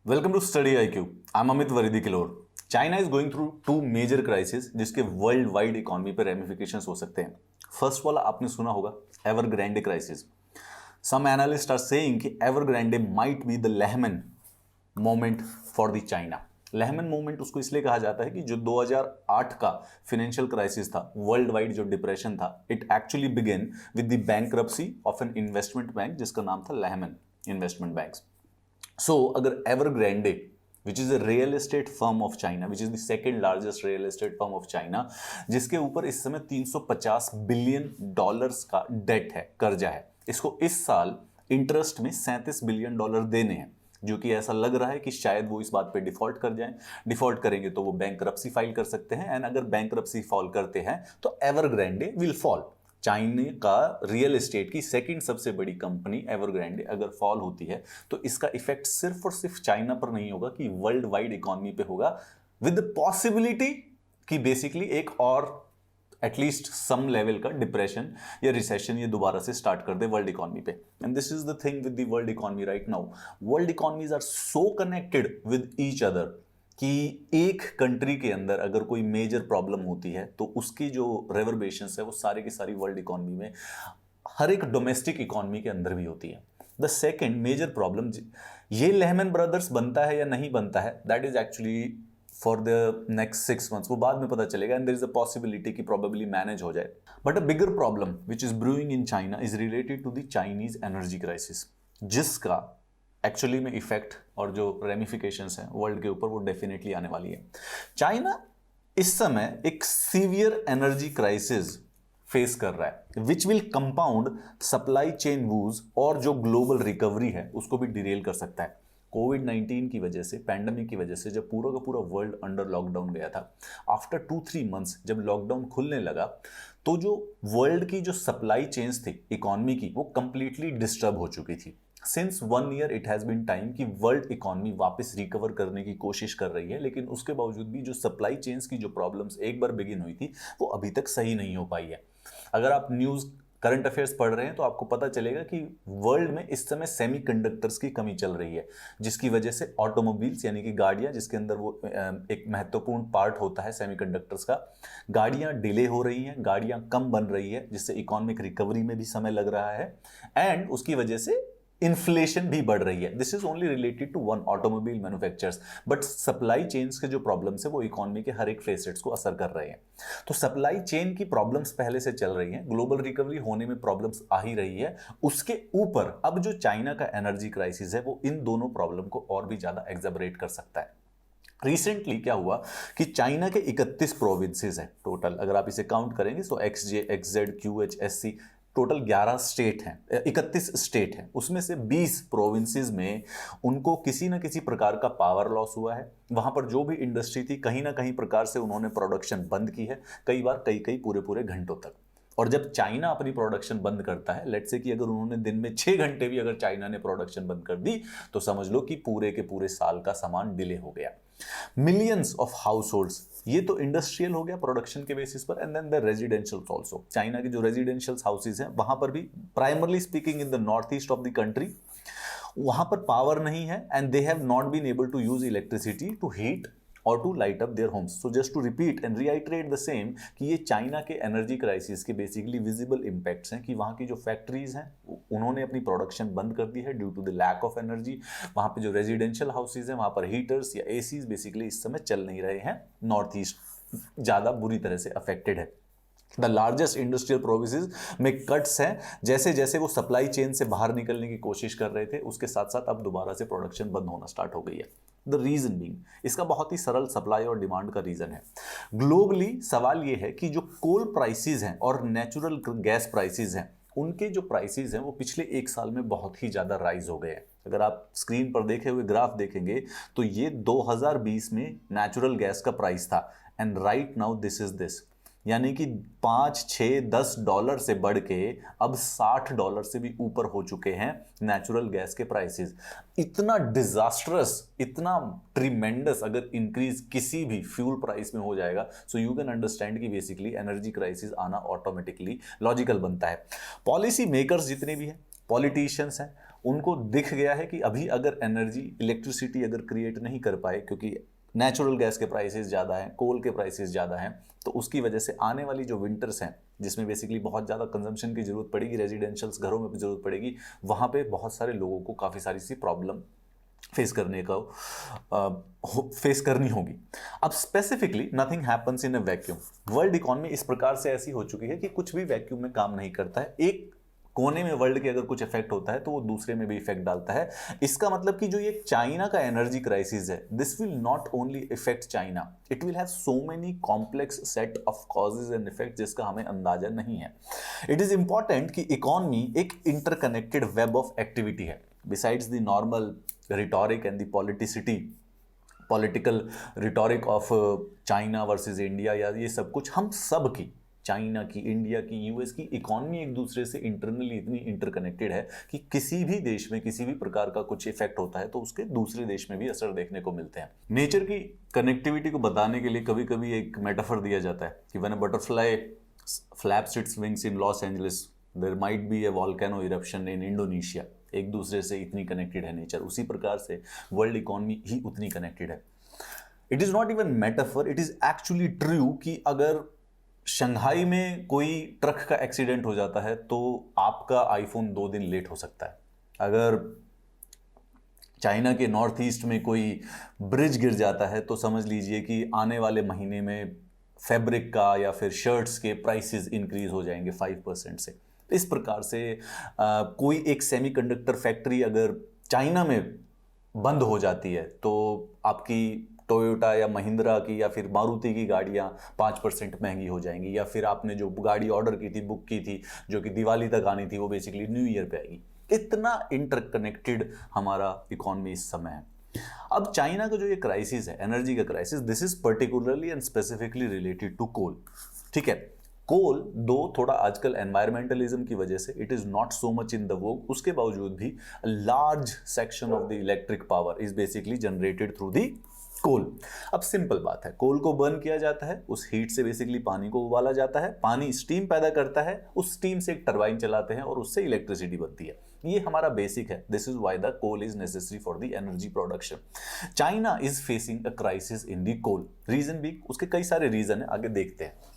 Welcome to study IQ। I am Amit वरिदी किलोर। China is going through two major crisis जिसके world wide economy पर ramifications हो सकते हैं। फर्स्ट वाला आपने सुना होगा, Evergrande crisis. Some analyst are saying कि Evergrande might be the Lehman moment for the China. Lehman moment उसको इसलिए कहा जाता है कि जो 2008 का फाइनेंशियल क्राइसिस था, वर्ल्ड वाइड जो डिप्रेशन था, it actually began with the bankruptcy of an investment bank जिसका नाम था लेहमन इन्वेस्टमेंट बैंक्स। So, अगर Evergrande, which is a real estate firm of China, which is the second largest real estate firm of China, जिसके ऊपर इस समय 350 billion dollars का date है, कर्जा है, इसको इस साल इंटरेस्ट में 37 बिलियन डॉलर देने हैं, जो कि ऐसा लग रहा है कि शायद वो इस बात पे डिफॉल्ट कर जाएं। डिफॉल्ट करेंगे तो वो बैंकरप्सी फाइल कर सकते हैं, एंड अगर बैंकरप्सी फॉल करते हैं तो एवरग्रांडे विल फॉल। चाइना का रियल एस्टेट की सेकंड सबसे बड़ी कंपनी एवरग्रांडे अगर फॉल होती है तो इसका इफेक्ट सिर्फ और सिर्फ चाइना पर नहीं होगा कि वर्ल्ड वाइड इकोनॉमी पे होगा, विद द पॉसिबिलिटी कि बेसिकली एक और एटलीस्ट सम लेवल का डिप्रेशन या रिसेशन ये दोबारा से स्टार्ट कर दे वर्ल्ड इकोनॉमी पे। And this is the thing with the world economy right now. World economies are so connected with each other कि एक कंट्री के अंदर अगर कोई मेजर प्रॉब्लम होती है तो उसकी जो रेवर्बेशंस है वो सारे की सारी वर्ल्ड इकोनॉमी में, हर एक डोमेस्टिक इकोनॉमी के अंदर भी होती है। द सेकेंड मेजर प्रॉब्लम, ये लेहमन ब्रदर्स बनता है या नहीं बनता है, that is actually for the next 6 months, वो बाद में पता चलेगा, and there is a possibility कि प्रोबेबली मैनेज हो जाए। But a bigger problem which is brewing in China is related to the Chinese energy crisis, जिसका एक्चुअली में इफेक्ट और जो रेमिफिकेशंस हैं वर्ल्ड के ऊपर वो डेफिनेटली आने वाली है। चाइना इस समय एक सीवियर एनर्जी क्राइसिस फेस कर रहा है, which will compound supply chain whose, और जो ग्लोबल रिकवरी है उसको भी डिरेल कर सकता है। कोविड-19 की वजह से, पैंडेमिक की वजह से जब पूरा का पूरा वर्ल्ड अंडर लॉकडाउन गया था, आफ्टर 2-3 मंथ्स जब लॉकडाउन खुलने लगा तो जो वर्ल्ड की जो सप्लाई चेन्स थी इकोनॉमी की, वो कंप्लीटली डिस्टर्ब हो चुकी थी। Since 1 year it has been time कि वर्ल्ड इकोनॉमी वापस रिकवर करने की कोशिश कर रही है, लेकिन उसके बावजूद भी जो सप्लाई चेन्स की जो प्रॉब्लम्स एक बार बिगिन हुई थी वो अभी तक सही नहीं हो पाई है। अगर आप न्यूज़ करंट अफेयर्स पढ़ रहे हैं तो आपको पता चलेगा कि वर्ल्ड में इस समय सेमीकंडक्टर्स की कमी चल रही है, जिसकी वजह से ऑटोमोबाइल्स यानी कि गाड़ियां, जिसके अंदर वो एक महत्वपूर्ण पार्ट होता है सेमीकंडक्टर्स का, गाड़ियां डिले हो रही हैं, गाड़ियां कम बन रही है, जिससे इकोनॉमिक रिकवरी में भी समय लग रहा है, एंड उसकी वजह से इन्फ्लेशन भी बढ़ रही है। This is only related to one, automobile manufacturers, but supply chains के जो प्रॉब्लम्स है वो इकोनॉमी के हर एक फेसेट्स को असर कर रहे हैं। तो सप्लाई चेन की प्रॉब्लम्स पहले से चल रही हैं, ग्लोबल रिकवरी होने में प्रॉब्लम्स आ ही रही है, उसके ऊपर अब जो चाइना का एनर्जी क्राइसिस है वो इन दोनों प्रॉब्लम को और भी ज्यादा एग्जैबरेट कर सकता है। रिसेंटली क्या हुआ कि चाइना के 31 प्रोविंसेस हैं टोटल, अगर आप इसे काउंट करेंगे तो XJ XZ QH SC, total 11 state हैं, 31 स्टेट हैं, उसमें से 20 प्रोविंसेस में उनको किसी न किसी प्रकार का पावर लॉस हुआ है। वहां पर जो भी इंडस्ट्री थी कहीं ना कहीं प्रकार से उन्होंने प्रोडक्शन बंद की है, कई बार कई कई पूरे पूरे घंटों तक। और जब चाइना अपनी प्रोडक्शन बंद करता है, लेट्स से कि अगर उन्होंने दिन में 6 घंटे भी अगर चाइना ने प्रोडक्शन बंद कर दी तो समझ लो कि पूरे के पूरे साल का सामान डिले हो गया। मिलियंस ऑफ हाउस होल्ड्स, ये तो इंडस्ट्रियल हो गया प्रोडक्शन के बेसिस पर, and then the residential also. China के जो रेजिडेंशियल हाउसेज हैं वहां पर भी, primarily speaking in the north east of the country, वहां पर पावर नहीं है, and they have not been able to use electricity to heat और to light up their homes. So just to repeat and reiterate the same कि ये China के energy crisis के basically visible impacts हैं कि वहाँ की जो फैक्ट्रीज हैं उन्होंने अपनी प्रोडक्शन बंद कर दी है due to the lack of energy. वहाँ पे जो रेजिडेंशियल हाउसेज हैं वहाँ पर हीटर्स या एसीज बेसिकली इस समय चल नहीं रहे हैं। नॉर्थ ईस्ट ज़्यादा बुरी तरह से अफेक्टेड है। द लार्जेस्ट इंडस्ट्रियल प्रोविंसेस में कट्स हैं, जैसे जैसे वो सप्लाई चेन से बाहर निकलने की कोशिश कर रहे थे उसके साथ साथ अब दोबारा से प्रोडक्शन बंद होना स्टार्ट हो गई है। द रीजन बीइंग, इसका बहुत ही सरल सप्लाई और डिमांड का रीजन है। ग्लोबली सवाल ये है कि जो कोल प्राइसेस हैं और नेचुरल गैस प्राइसेस हैं, उनके जो प्राइसेस हैं वो पिछले 1 साल में बहुत ही ज़्यादा राइज हो गए हैं। अगर आप स्क्रीन पर देखे हुए ग्राफ देखेंगे तो ये 2020 में नेचुरल गैस का प्राइस था, and right now this is this, यानी कि 5, 6, 10 डॉलर से बढ़ के अब 60 डॉलर से भी ऊपर हो चुके हैं नेचुरल गैस के प्राइसेस। इतना डिजास्ट्रस, इतना ट्रिमेंडस अगर इंक्रीज किसी भी फ्यूल प्राइस में हो जाएगा, सो यू कैन अंडरस्टैंड कि बेसिकली एनर्जी क्राइसिस आना ऑटोमेटिकली लॉजिकल बनता है। पॉलिसी मेकर्स जितने भी हैं, पॉलिटिशियंस हैं, उनको दिख गया है कि अभी अगर एनर्जी इलेक्ट्रिसिटी अगर क्रिएट नहीं कर पाए, क्योंकि नेचुरल गैस के प्राइसेस ज़्यादा हैं, कोल के प्राइसेस ज़्यादा हैं, तो उसकी वजह से आने वाली जो विंटर्स हैं जिसमें बेसिकली बहुत ज़्यादा कंजम्पशन की ज़रूरत पड़ेगी, रेजिडेंशियल्स घरों में भी ज़रूरत पड़ेगी, वहाँ पे बहुत सारे लोगों को काफ़ी सारी सी प्रॉब्लम फेस करनी होगी। अब specifically nothing happens in a vacuum. World economy इस प्रकार से ऐसी हो चुकी है कि कुछ भी वैक्यूम में काम नहीं करता है। एक कोने में वर्ल्ड के अगर कुछ इफेक्ट होता है तो वो दूसरे में भी इफेक्ट डालता है। इसका मतलब कि जो ये चाइना का एनर्जी क्राइसिस है, this will not only effect China, it will have so many complex set of causes and effect जिसका हमें अंदाजा नहीं है। इट इज इंपॉर्टेंट कि इकोनॉमी एक इंटरकनेक्टेड वेब ऑफ एक्टिविटी है। Besides the normal rhetoric and the political rhetoric of China versus India, या ये सब कुछ हम सब की, चाइना की, इंडिया की, यूएस की इकॉनमी एक दूसरे से इंटरनली इतनी इंटरकनेक्टेड है कि किसी भी देश में किसी भी प्रकार का कुछ इफेक्ट होता है तो उसके दूसरे देश में भी असर देखने को मिलते हैं। नेचर की कनेक्टिविटी को बताने के लिए कभी कभी एक मेटाफर दिया जाता है कि when a butterfly flaps its wings in Los Angeles, there might be a volcano eruption in Indonesia. एक दूसरे से इतनी कनेक्टेड है नेचर, उसी प्रकार से वर्ल्ड इकॉनमी ही उतनी कनेक्टेड है। It is not even metaphor, it is actually true कि अगर शंघाई में कोई ट्रक का एक्सीडेंट हो जाता है तो आपका आईफोन 2 दिन लेट हो सकता है। अगर चाइना के नॉर्थ ईस्ट में कोई ब्रिज गिर जाता है तो समझ लीजिए कि आने वाले महीने में फैब्रिक का या फिर शर्ट्स के प्राइसेस इंक्रीज हो जाएंगे 5% से। इस प्रकार से कोई एक सेमीकंडक्टर फैक्ट्री अगर चाइना में बंद हो जाती है तो आपकी टोयोटा या महिंद्रा की या फिर मारुति की गाड़ियाँ 5% महंगी हो जाएंगी, या फिर आपने जो गाड़ी ऑर्डर की थी, बुक की थी, जो कि दिवाली तक आनी थी, वो बेसिकली न्यू ईयर पे आएगी। इतना इंटरकनेक्टेड हमारा इकॉनमी इस समय है। अब चाइना का जो ये क्राइसिस है, एनर्जी का crisis, this is particularly and specifically related to coal. ठीक है, कोल दो थोड़ा आजकल एनवायरमेंटलिज्म की वजह से it is not so much in the vogue, उसके बावजूद भी large section of the electric power is basically generated through the coal. अब सिंपल बात है, कोल को बर्न किया जाता है, उस हीट से बेसिकली पानी को उबाला जाता है, पानी स्टीम पैदा करता है, उस स्टीम से एक टरबाइन चलाते हैं और उससे इलेक्ट्रिसिटी बनती है। ये हमारा बेसिक है। This is why the coal is necessary for the energy production. China is facing a crisis in the coal. Reason भी, उसके कई सारे रीजन है, आगे देखते हैं।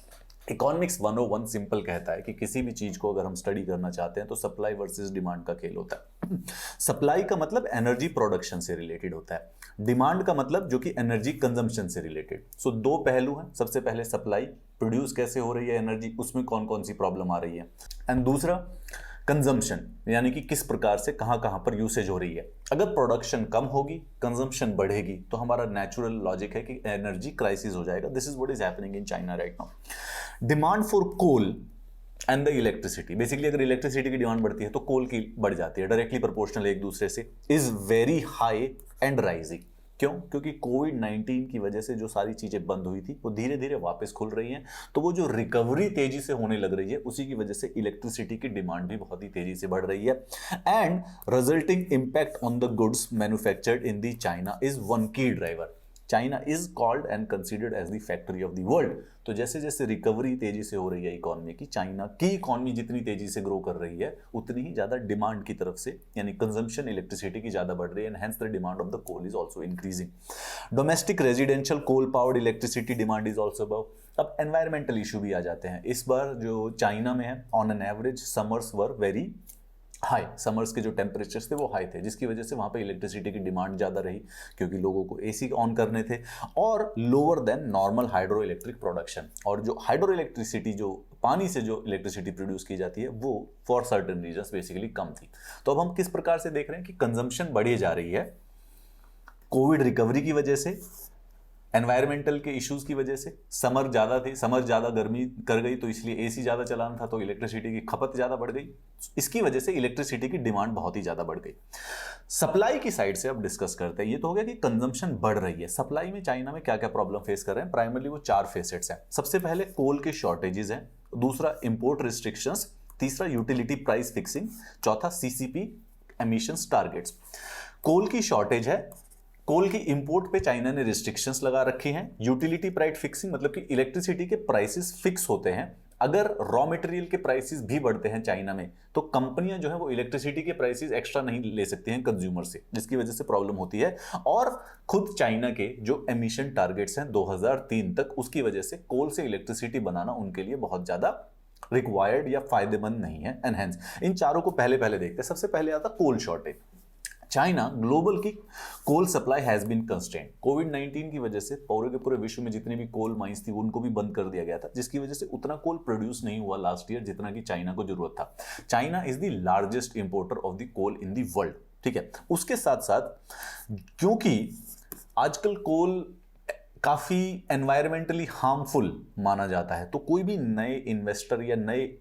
इकोनॉमिक्स 101 सिंपल कहता है कि किसी भी चीज को अगर हम स्टडी करना चाहते हैं तो सप्लाई वर्सेस डिमांड का खेल होता है। सप्लाई का मतलब एनर्जी प्रोडक्शन से रिलेटेड होता है, डिमांड का मतलब जो कि एनर्जी कंजम्पशन से रिलेटेड। सो दो पहलू हैं, सबसे पहले सप्लाई, प्रोड्यूस कैसे हो रही है एनर्जी, उसमें कौन कौन सी प्रॉब्लम आ रही है, एंड दूसरा कंजम्पशन, यानी कि किस प्रकार से कहां कहां पर यूसेज हो रही है। अगर प्रोडक्शन कम होगी, कंजम्पशन बढ़ेगी, तो हमारा नेचुरल लॉजिक है कि एनर्जी क्राइसिस हो जाएगा। This is what is happening in China right now. Demand for coal and the electricity, basically अगर इलेक्ट्रिसिटी की डिमांड बढ़ती है तो कोल की बढ़ जाती है, डायरेक्टली प्रोपोर्शनल एक दूसरे से, is very high and rising. क्यों? क्योंकि कोविड-19 की वजह से जो सारी चीजें बंद हुई थी वो धीरे धीरे वापस खुल रही हैं, तो वो जो रिकवरी तेजी से होने लग रही है उसी की वजह से इलेक्ट्रिसिटी की डिमांड भी बहुत ही तेजी से बढ़ रही है। And resulting impact on the goods manufactured in the China is one key driver. China is called and considered as the factory of the world. तो जैसे जैसे रिकवरी तेजी से हो रही है इकोनॉमी की, चाइना की इकोनॉमी जितनी तेजी से ग्रो कर रही है उतनी ही ज्यादा डिमांड की तरफ से, यानी कंजम्पशन इलेक्ट्रिसिटी की ज्यादा बढ़ रही है, and hence the demand of the coal is also increasing. Domestic residential coal powered electricity demand is also above. अब एनवायरमेंटल इशू भी आ जाते हैं। इस बार जो चाइना में है, on an average summers were very high, summers के जो टेम्परेचर्स थे वो हाई थे, जिसकी वजह से वहाँ पे इलेक्ट्रिसिटी की डिमांड ज़्यादा रही क्योंकि लोगों को एसी ऑन करने थे, और lower than normal hydro electric production. और जो हाइड्रो इलेक्ट्रिसिटी, जो पानी से जो इलेक्ट्रिसिटी प्रोड्यूस की जाती है, वो फॉर सर्टेन रीजन्स बेसिकली कम थी। तो अब हम किस प्रकार से देख रहे हैं कि कंजम्पशन बढ़ी जा रही है कोविड रिकवरी की वजह से, एनवायरमेंटल के इश्यूज की वजह से। समर ज़्यादा थी, समर ज़्यादा गर्मी कर गई तो इसलिए एसी ज़्यादा चलाना था, तो इलेक्ट्रिसिटी की खपत ज़्यादा बढ़ गई, इसकी वजह से इलेक्ट्रिसिटी की डिमांड बहुत ही ज़्यादा बढ़ गई। सप्लाई की साइड से अब डिस्कस करते हैं। ये तो हो गया कि कंजम्पशन बढ़ रही है। सप्लाई में चाइना में क्या क्या प्रॉब्लम फेस कर रहे हैं, प्राइमरली वो 4 फेसेट्स हैं। सबसे पहले कोल के शॉर्टेजेस हैं, दूसरा इंपोर्ट रिस्ट्रिक्शंस, तीसरा यूटिलिटी प्राइस फिक्सिंग, चौथा सीसीपी एमिशंस टारगेट्स। कोल की शॉर्टेज है, कोल की इंपोर्ट पे चाइना ने रिस्ट्रिक्शंस लगा रखी हैं। यूटिलिटी प्राइस फिक्सिंग मतलब कि इलेक्ट्रिसिटी के प्राइसेस फिक्स होते हैं, अगर रॉ मटेरियल के प्राइसेस भी बढ़ते हैं चाइना में, तो कंपनियां जो है वो इलेक्ट्रिसिटी के प्राइसेस एक्स्ट्रा नहीं ले सकती हैं कंज्यूमर से, जिसकी वजह से प्रॉब्लम होती है। और खुद चाइना के जो एमिशन टारगेट्स हैं 2003 तक, उसकी वजह से कोल से इलेक्ट्रिसिटी बनाना उनके लिए बहुत ज्यादा रिक्वायर्ड या फायदेमंद नहीं है। एनहेंस इन चारों को पहले पहले देखते हैं। सबसे पहले आता कोल शॉर्टेज। चाइना ग्लोबल की coal supply has been constraint. कोविड-19 की वजह से पूरे के पूरे विश्व में जितनी भी कोल माइंस थी उनको भी बंद कर दिया गया था, जिसकी वजह से उतना कोल प्रोड्यूस नहीं हुआ लास्ट ईयर जितना कि चाइना को जरूरत था। China is the largest importer of the coal in the world, ठीक है। उसके साथ साथ क्योंकि आजकल कोल काफी एनवायरमेंटली हार्मफुल माना जाता है, तो कोई भी नए इन्वेस्टर या नए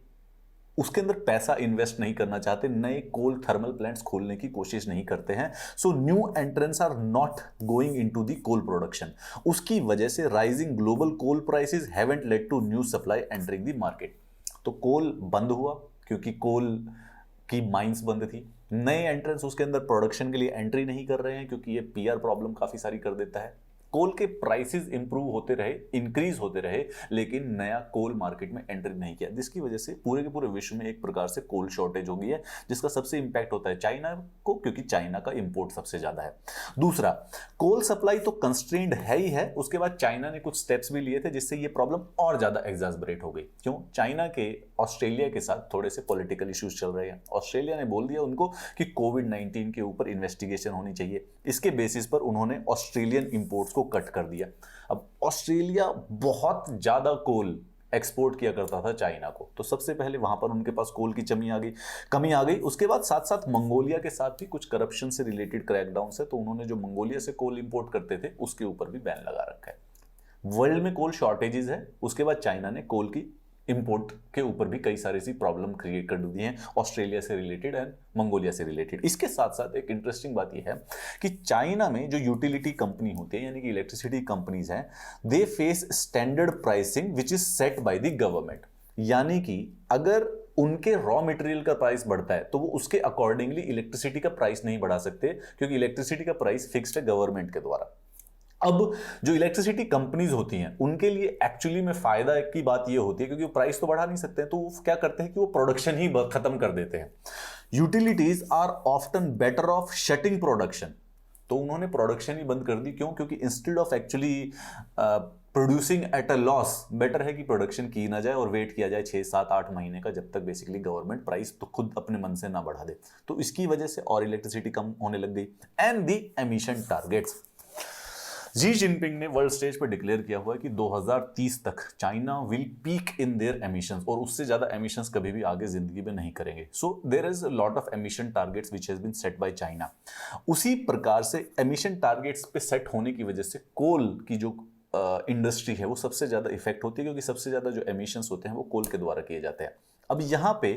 उसके अंदर पैसा इन्वेस्ट नहीं करना चाहते, नए कोल थर्मल प्लांट्स खोलने की कोशिश नहीं करते हैं। So new entrants are not going into the coal production. उसकी वजह से rising global coal prices haven't led to new supply entering the market. तो कोल बंद हुआ क्योंकि कोल की माइंस बंद थी। नए एंट्रेंस उसके अंदर प्रोडक्शन के लिए एंट्री नहीं कर रहे हैं क्योंकि ये पीआर प्रॉब्लम काफी सारी कर देता है। कोल के प्राइसेस इंप्रूव होते रहे, इंक्रीज होते रहे, लेकिन नया कोल मार्केट में एंट्री नहीं किया, जिसकी वजह से पूरे के पूरे विश्व में एक प्रकार से कोल शॉर्टेज हो गई है, जिसका सबसे इंपैक्ट होता है चाइना को, क्योंकि चाइना का इंपोर्ट सबसे ज्यादा है। दूसरा, कोल सप्लाई तो कंस्ट्रेंड है ही है, उसके बाद चाइना ने कुछ स्टेप्स भी लिए थे जिससे ये प्रॉब्लम और ज्यादा एग्जास्परेट हो गई। क्यों? चाइना के ऑस्ट्रेलिया के साथ थोड़े से पॉलिटिकल इश्यूज चल रहे हैं। ऑस्ट्रेलिया ने बोल दिया उनको कि कोविड-19 के ऊपर इन्वेस्टिगेशन होनी चाहिए। इसके बेसिस पर उन्होंने ऑस्ट्रेलियन इंपोर्ट्स को कट कर दिया। अब ऑस्ट्रेलिया बहुत ज्यादा कोल एक्सपोर्ट किया करता था चाइना को, तो सबसे पहले वहां पर उनके पास कोल की कमी आ गई। उसके बाद साथ साथ मंगोलिया के साथ भी कुछ करप्शन से रिलेटेड क्रैकडाउन है, तो उन्होंने जो मंगोलिया से कोल इंपोर्ट करते थे उसके ऊपर भी बैन लगा रखा है। वर्ल्ड में कोल शॉर्टेजेस है, उसके बाद चाइना ने कोल की इंपोर्ट के ऊपर भी कई सारी सी प्रॉब्लम क्रिएट कर दी हैं, ऑस्ट्रेलिया से रिलेटेड एंड मंगोलिया से रिलेटेड। इसके साथ साथ एक इंटरेस्टिंग बात यह है कि चाइना में जो यूटिलिटी कंपनी होती है, यानी कि इलेक्ट्रिसिटी कंपनीज हैं, they face standard pricing which is set by the government. यानी कि अगर उनके रॉ मटेरियल का प्राइस बढ़ता है तो वो उसके अकॉर्डिंगली इलेक्ट्रिसिटी का प्राइस नहीं बढ़ा सकते, क्योंकि इलेक्ट्रिसिटी का प्राइस फिक्स्ड है गवर्नमेंट के द्वारा। अब जो इलेक्ट्रिसिटी कंपनीज होती हैं उनके लिए एक्चुअली में फायदा की बात ये होती है, क्योंकि वो प्राइस तो बढ़ा नहीं सकते हैं, तो वो क्या करते हैं कि वो प्रोडक्शन ही खत्म कर देते हैं। Utilities are often better off shutting production, तो उन्होंने प्रोडक्शन ही बंद कर दी। क्यों? क्योंकि instead of actually producing at a loss, better है कि प्रोडक्शन की ना जाए और वेट किया जाए 6, 7, 8 महीने का, जब तक बेसिकली गवर्नमेंट प्राइस तो खुद अपने मन से ना बढ़ा दे। तो इसकी वजह से और इलेक्ट्रिसिटी कम होने लग गई। And the emission targets, Xi Jinping ने वर्ल्ड स्टेज पर डिक्लेयर किया हुआ है कि 2030 तक China will peak in their emissions, और उससे ज्यादा एमिशंस कभी भी आगे जिंदगी में नहीं करेंगे। So there is a lot of emission targets which has been set by China. उसी प्रकार से एमिशन टारगेट्स पे सेट होने की वजह से कोल की जो इंडस्ट्री है वो सबसे ज्यादा इफेक्ट होती है, क्योंकि सबसे ज्यादा जो एमिशंस होते हैं वो कोल के द्वारा किए जाते हैं। अब यहाँ पे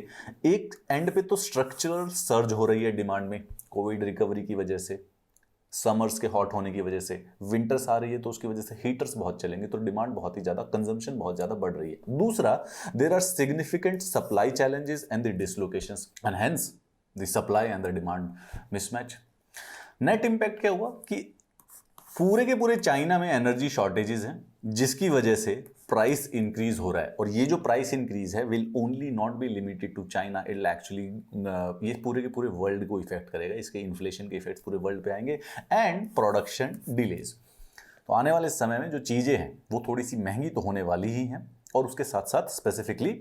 एक एंड पे तो स्ट्रक्चरल सर्ज हो रही है डिमांड में, कोविड रिकवरी की वजह से, समर्स के हॉट होने की वजह से, विंटर्स आ रही है तो उसकी वजह से हीटर्स बहुत चलेंगे, तो डिमांड बहुत ही ज्यादा, कंजम्पशन बहुत ज्यादा बढ़ रही है। दूसरा, there are significant supply challenges and the dislocations and hence the supply and the demand mismatch. Net impact क्या हुआ कि पूरे के पूरे चाइना में एनर्जी शॉर्टेजेस हैं, जिसकी वजह से प्राइस इंक्रीज हो रहा है। और ये जो प्राइस इंक्रीज है will only not be limited to China, it actually ये पूरे के पूरे वर्ल्ड को इफेक्ट करेगा। इसके इन्फ्लेशन के इफेक्ट्स पूरे वर्ल्ड पे आएंगे एंड प्रोडक्शन डिलेज। तो आने वाले समय में जो चीजें हैं वो थोड़ी सी महंगी तो होने वाली ही हैं, और उसके साथ साथ specifically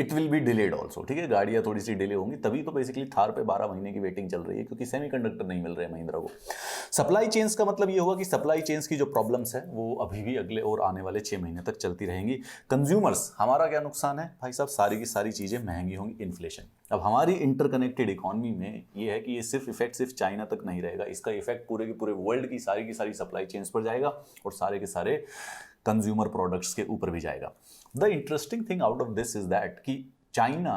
it will be delayed also, ठीक है। गाड़ियां थोड़ी सी डिले होंगी, तभी तो बेसिकली थार पे 12 महीने की वेटिंग चल रही है, क्योंकि सेमीकंडक्टर नहीं मिल रहे हैं महिंद्रा को। सप्लाई चेन्स का मतलब ये होगा कि सप्लाई चेन्स की जो प्रॉब्लम्स है वो अभी भी अगले और आने वाले 6 महीने तक चलती रहेंगी। कंज्यूमर्स, हमारा क्या नुकसान है भाई साहब? सारी की सारी चीजें महंगी होंगी, इन्फ्लेशन। अब हमारी इंटरकनेक्टेड इकोनॉमी में ये है कि ये इफेक्ट सिर्फ चाइना तक नहीं रहेगा, इसका इफेक्ट पूरे के पूरे वर्ल्ड की सारी सप्लाई चेन्स पर जाएगा और सारे के सारे कंज्यूमर प्रोडक्ट्स के ऊपर भी जाएगा। The interesting thing out of this is that कि चाइना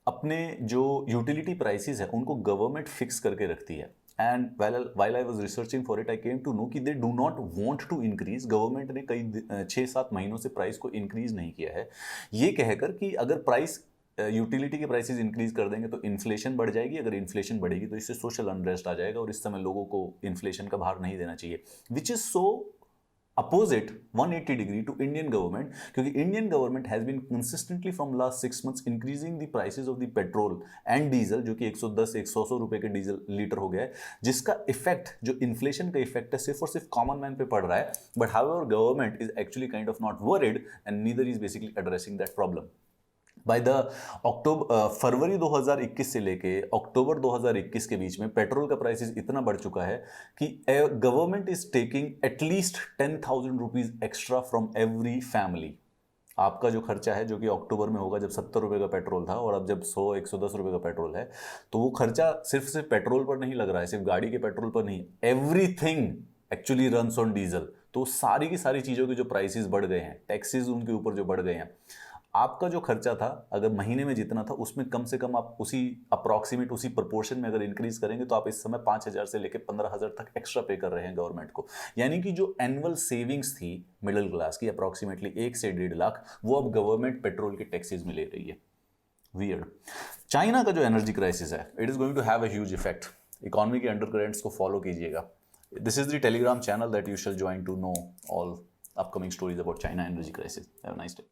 अपने जो यूटिलिटी प्राइसेस है उनको गवर्नमेंट फिक्स करके रखती है। And while I was researching for it, I came to know कि they do not want to increase। Government ने कई 6-7 महीनों से प्राइस को इंक्रीज नहीं किया है, ये कहकर कि अगर प्राइस यूटिलिटी के प्राइसेस इंक्रीज कर देंगे तो इन्फ्लेशन बढ़ जाएगी, अगर इन्फ्लेशन बढ़ेगी तो इससे सोशल अनरेस्ट आ जाएगा, और इस समय लोगों को इन्फ्लेशन का भार नहीं देना चाहिए, which is so opposite 180 degree to Indian government, क्योंकि Indian government has been consistently from last 6 months increasing the prices of the petrol and diesel, जो कि 110-100 रुपए के डीजल लीटर हो गया है, जिसका इफेक्ट, जो इन्फ्लेशन का इफेक्ट है, सिर्फ और सिर्फ कॉमन मैन पे पड़ रहा है. But however government is actually kind of not worried and neither is basically addressing that problem. By the फरवरी 2021 से लेके अक्टूबर 2021 के बीच में पेट्रोल का प्राइसेस इतना बढ़ चुका है कि government is taking at least 10,000 rupees extra from every family. आपका जो खर्चा है, जो कि अक्टूबर में होगा जब 70 रुपये का पेट्रोल था, और अब जब 100-110 रुपये का पेट्रोल है, तो वो खर्चा सिर्फ पेट्रोल पर नहीं लग रहा है, सिर्फ गाड़ी के पेट्रोल पर नहीं, everything actually runs on diesel. तो सारी की सारी चीज़ों के जो प्राइसेस बढ़ गए हैं, टैक्सेस उनके ऊपर जो बढ़ गए हैं, आपका जो खर्चा था अगर महीने में जितना था उसमें कम से कम आप उसी अप्रॉक्सीमेट, उसी प्रोपोर्शन में अगर इंक्रीज करेंगे तो आप इस समय 5,000 से लेकर 15,000 तक एक्स्ट्रा पे कर रहे हैं गवर्नमेंट को. यानी कि जो एनुअल सेविंग्स थी मिडिल क्लास की अप्रॉक्सीमेटली 1 से 1.5 लाख, वो अब गवर्नमेंट पेट्रोल के टैक्सेस में ले रही है. वियर्ड. चाइना का जो एनर्जी क्राइसिस है, it is going to have a huge effect. Economy के अंडरकरेंट्स को फॉलो कीजिएगा. This is the Telegram channel that you shall join to know all upcoming stories about China energy crisis. Have a nice day.